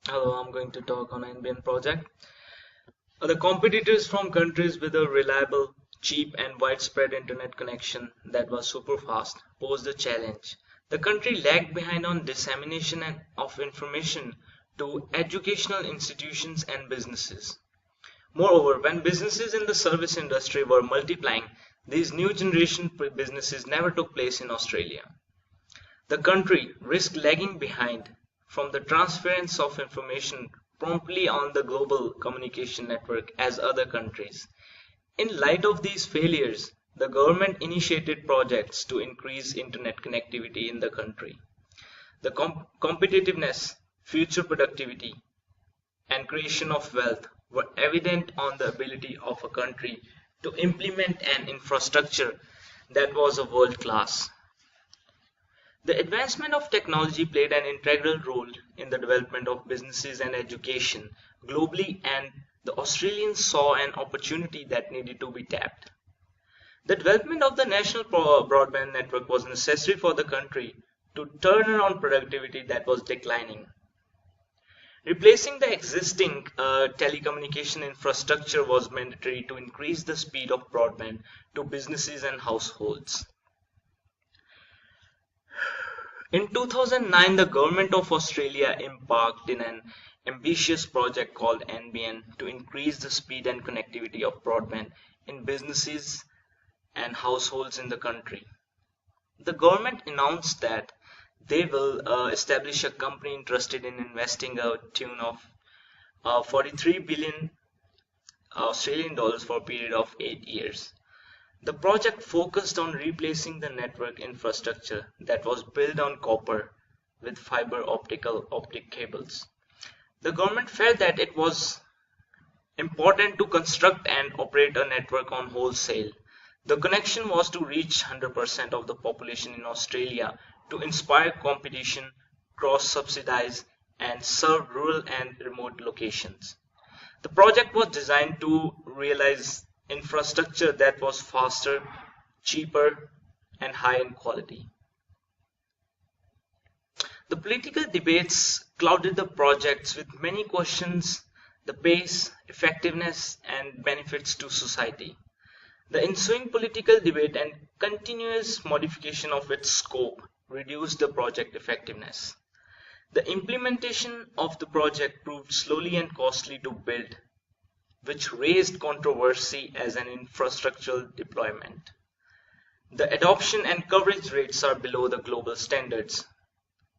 Hello, I'm going to talk on Nbn Project. The competitors from countries with a reliable, cheap and widespread internet connection that was super fast posed a challenge. The country lagged behind on dissemination of information to educational institutions and businesses. Moreover, when businesses in the service industry were multiplying, these new generation businesses never took place in Australia. The country risked lagging behind from the transference of information promptly on the global communication network as other countries. In light of these failures, the government initiated projects to increase internet connectivity in the country. The competitiveness, future productivity, and creation of wealth were evident on the ability of a country to implement an infrastructure that was a world class. The advancement of technology played an integral role in the development of businesses and education globally, and the Australians saw an opportunity that needed to be tapped. The development of the national broadband network was necessary for the country to turn around productivity that was declining. Replacing the existing telecommunication infrastructure was mandatory to increase the speed of broadband to businesses and households. In 2009, the Government of Australia embarked in an ambitious project called Nbn to increase the speed and connectivity of broadband in businesses and households in the country. The government announced that they will establish a company interested in investing a tune of 43 billion Australian dollars for a period of 8 years. The project focused on replacing the network infrastructure that was built on copper with fiber optic cables. The government felt that it was important to construct and operate a network on wholesale. The connection was to reach 100% of the population in Australia to inspire competition, cross-subsidize, and serve rural and remote locations. The project was designed to realize infrastructure that was faster, cheaper, and high in quality. The political debates clouded the projects with many questions the pace, effectiveness, and benefits to society. The ensuing political debate and continuous modification of its scope reduced the project effectiveness. The implementation of the project proved slowly and costly to build, which raised controversy as an infrastructural deployment. The adoption and coverage rates are below the global standards.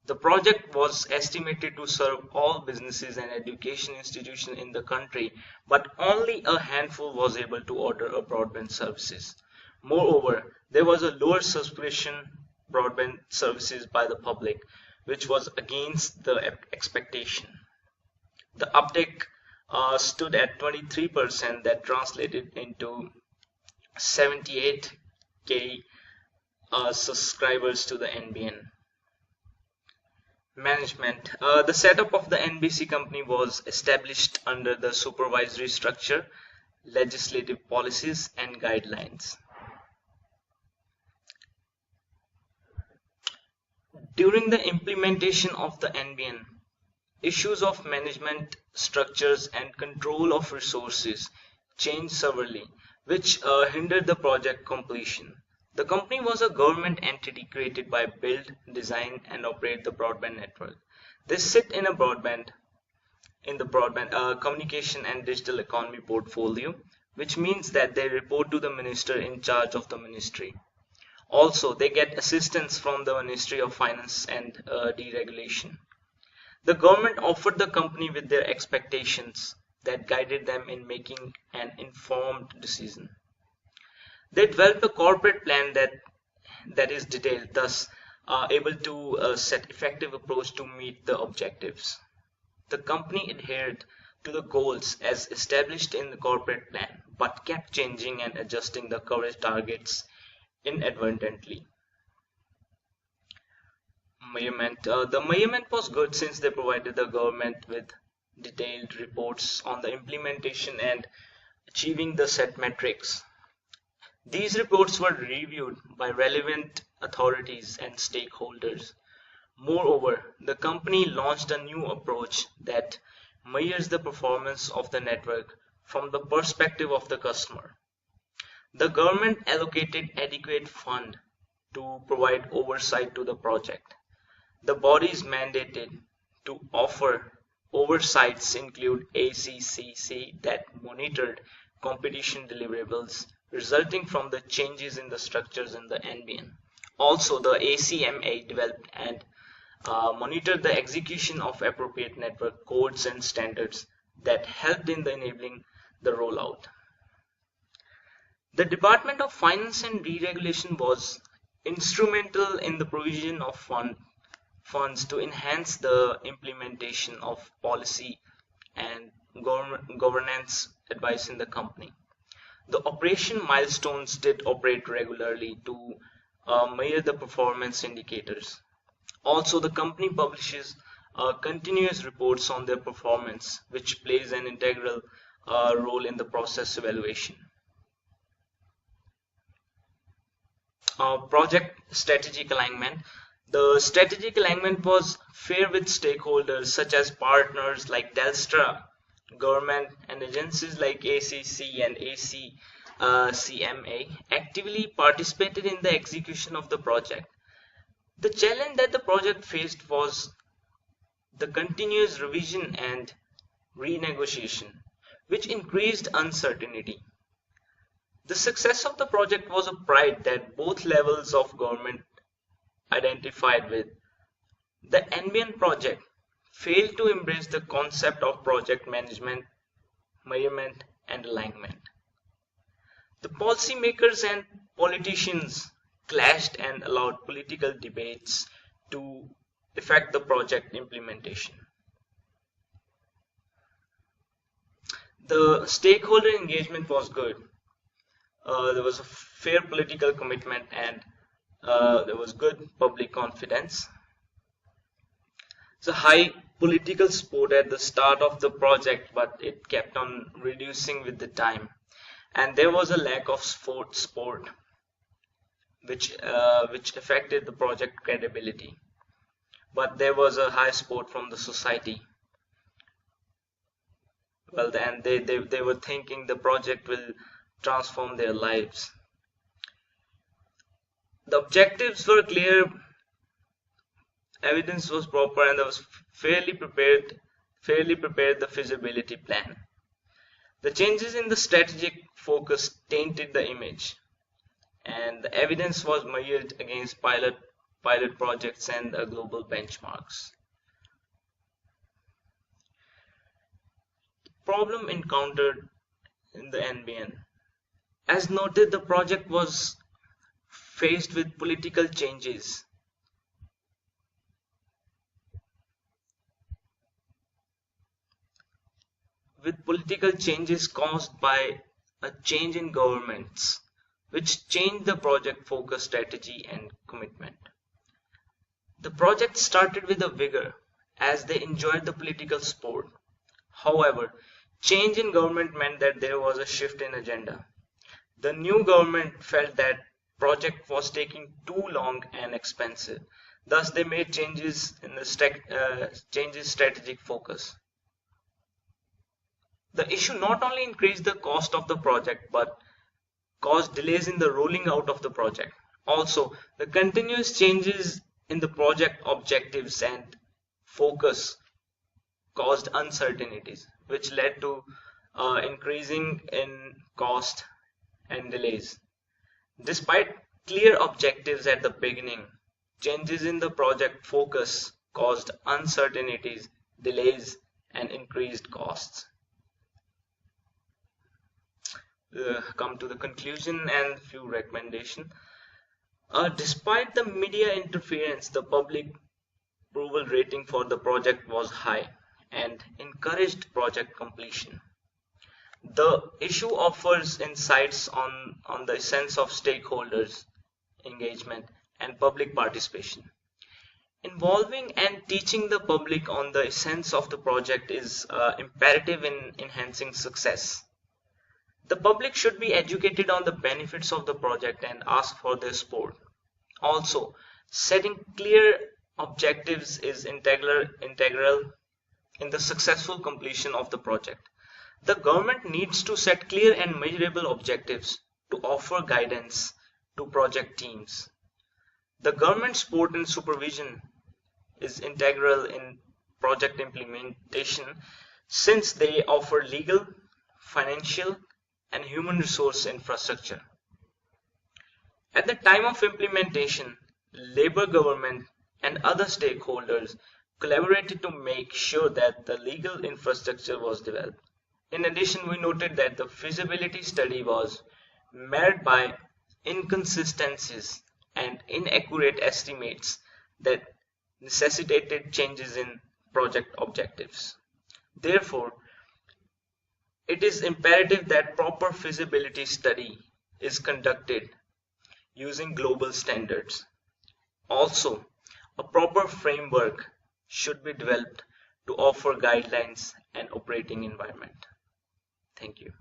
The project was estimated to serve all businesses and education institutions in the country, but only a handful was able to order a broadband services. Moreover, there was a lower subscription broadband services by the public, which was against the expectation. The uptake stood at 23%, that translated into 78k subscribers to the Nbn. Management. The setup of the NBC company was established under the supervisory structure, legislative policies, and guidelines. During the implementation of the Nbn, issues of management structures and control of resources changed severely, which hindered the project completion. The company was a government entity created by build, design, and operate the broadband network. They sit in the broadband communication and digital economy portfolio, which means that they report to the minister in charge of the ministry. Also, they get assistance from the Ministry of Finance and Deregulation. The government offered the company with their expectations that guided them in making an informed decision. They developed a corporate plan that is detailed, thus able to set effective approach to meet the objectives. The company adhered to the goals as established in the corporate plan, but kept changing and adjusting the coverage targets inadvertently. Measurement. The measurement was good since they provided the government with detailed reports on the implementation and achieving the set metrics. These reports were reviewed by relevant authorities and stakeholders. Moreover, the company launched a new approach that measures the performance of the network from the perspective of the customer. The government allocated adequate fund to provide oversight to the project. The bodies mandated to offer oversights include ACCC that monitored competition deliverables resulting from the changes in the structures in the NBN. Also, the ACMA developed and monitored the execution of appropriate network codes and standards that helped in the enabling the rollout. The Department of Finance and Deregulation was instrumental in the provision of funds to enhance the implementation of policy and governance advice in the company. The operation milestones did operate regularly to measure the performance indicators. Also, the company publishes continuous reports on their performance, which plays an integral role in the process evaluation. Project strategic alignment. The strategic alignment was fair with stakeholders such as partners like Telstra, government and agencies like ACC and ACCMA actively participated in the execution of the project. The challenge that the project faced was the continuous revision and renegotiation, which increased uncertainty. The success of the project was a pride that both levels of government identified with. The Nbn project failed to embrace the concept of project management, measurement, and alignment. The policymakers and politicians clashed and allowed political debates to affect the project implementation. The stakeholder engagement was good. There was a fair political commitment and there was good public confidence. It's a high political support at the start of the project, but it kept on reducing with the time. And there was a lack of support which affected the project credibility. But there was a high support from the society. Well, then they were thinking the project will transform their lives. The objectives were clear, evidence was proper, and there was fairly prepared the feasibility plan. The changes in the strategic focus tainted the image, and the evidence was measured against pilot projects and global benchmarks. Problem encountered in the NBN. As noted, the project was faced with political changes. With political changes caused by a change in governments, which changed the project focus, strategy, and commitment. The project started with a vigor as they enjoyed the political support. However, change in government meant that there was a shift in agenda. The new government felt that project was taking too long and expensive. Thus, they made changes in the strategic focus. The issue not only increased the cost of the project, but caused delays in the rolling out of the project. Also, the continuous changes in the project objectives and focus caused uncertainties, which led to increasing in cost and delays. Despite clear objectives at the beginning, changes in the project focus caused uncertainties, delays, and increased costs. Come to the conclusion and few recommendations. Despite the media interference, the public approval rating for the project was high and encouraged project completion. The issue offers insights on the essence of stakeholders engagement and public participation. Involving and teaching the public on the essence of the project is imperative in enhancing success. The public should be educated on the benefits of the project and ask for their support. Also, setting clear objectives is integral in the successful completion of the project. The government needs to set clear and measurable objectives to offer guidance to project teams. The government support and supervision is integral in project implementation since they offer legal, financial, and human resource infrastructure. At the time of implementation, labor government and other stakeholders collaborated to make sure that the legal infrastructure was developed. In addition, we noted that the feasibility study was marred by inconsistencies and inaccurate estimates that necessitated changes in project objectives. Therefore, it is imperative that proper feasibility study is conducted using global standards. Also, a proper framework should be developed to offer guidelines and operating environment. Thank you.